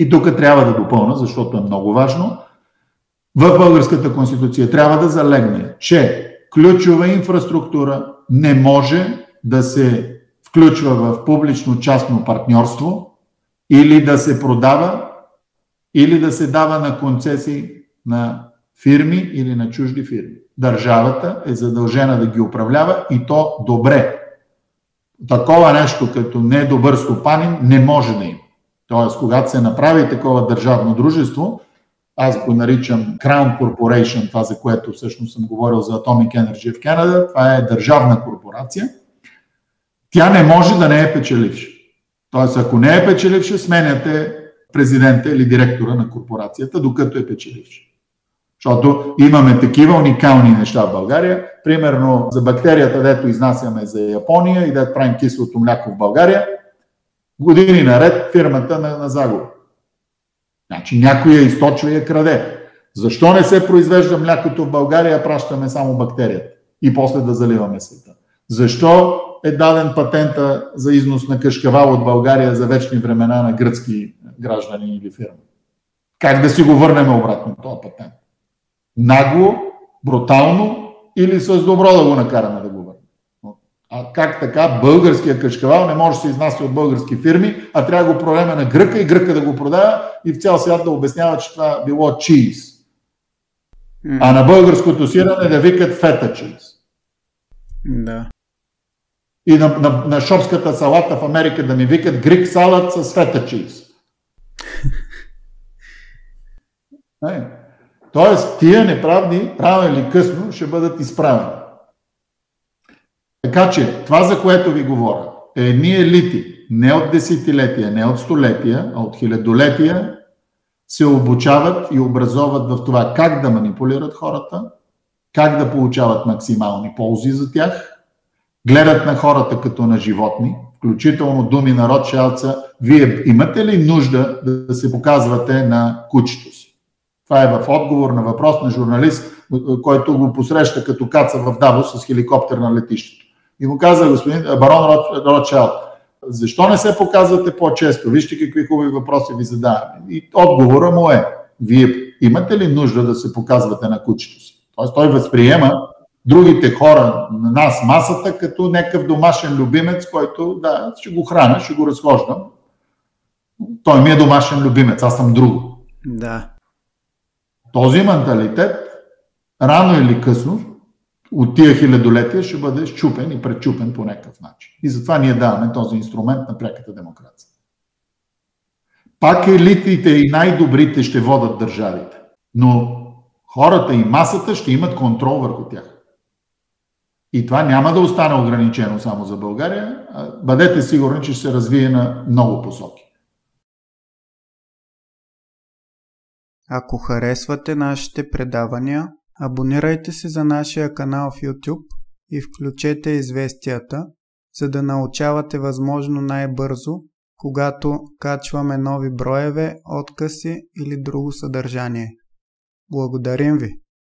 И тук трябва да допълня, защото е много важно, в българската конституция трябва да залегне, че ключова инфраструктура не може да се включва в публично-частно партньорство или да се продава, или да се дава на концесии на фирми или на чужди фирми. Държавата е задължена да ги управлява и то добре. Такова нещо като недобър стопанин не може да има. Тоест, когато се направи такова държавно дружество, аз го наричам Crown Corporation, това за което всъщност съм говорил за Atomic Energy в Canada, това е държавна корпорация, тя не може да не е печеливша. Тоест, ако не е печеливша, сменяте президента или директора на корпорацията, докато е печеливша. Защото имаме такива уникални неща в България. Примерно за бактерията, дето изнасяме за Япония и дето правим кислото мляко в България, години наред фирмата на загуба. Значи някой я източва и я краде. Защо не се произвежда млякото в България, пращаме само бактерията и после да заливаме света? Защо е даден патента за износ на кашкавал от България за вечни времена на гръцки граждани или фирми? Как да си го върнем обратно този патент? Нагло, брутално или с добро да го накараме да го върнем? А как така българския кашкавал не може да се изнася от български фирми, а трябва да го продаваме на Гръка и Гръка да го продава и в цял свят да обяснява, че това било чиз. А на българското сирене да викат фета чиз. Да. И на шопската салата в Америка да ми викат грик салат с фета чиз. Тоест, тия неправди, рано или късно, ще бъдат изправени. Така че, това, за което ви говоря, е едни елити, не от десетилетия, не от столетия, а от хилядолетия, се обучават и образоват в това как да манипулират хората, как да получават максимални ползи за тях, гледат на хората като на животни, включително думи на Ротшайлдса, вие имате ли нужда да се показвате на кучето си? Това е в отговор на въпрос на журналист, който го посреща като каца в Давос с хеликоптер на летището. И му каза господин барон Ротшайлд, защо не се показвате по-често? Вижте какви хубави въпроси ви задаваме. И отговора му е, вие имате ли нужда да се показвате на кучето си? Тоест той възприема другите хора на нас, масата, като някакъв домашен любимец, който да, ще го храня, ще го разхождам. Той ми е домашен любимец, аз съм друго. Да. Този менталитет, рано или късно, от тия хилядолетия ще бъде счупен и пречупен по някакъв начин. И затова ние даваме този инструмент на пряката демокрация. Пак елитите и най-добрите ще водят държавите, но хората и масата ще имат контрол върху тях. И това няма да остане ограничено само за България, бъдете сигурни, че ще се развие на много посоки. Ако харесвате нашите предавания, абонирайте се за нашия канал в YouTube и включете известията, за да научавате възможно най-бързо, когато качваме нови броеве, откъси или друго съдържание. Благодарим ви!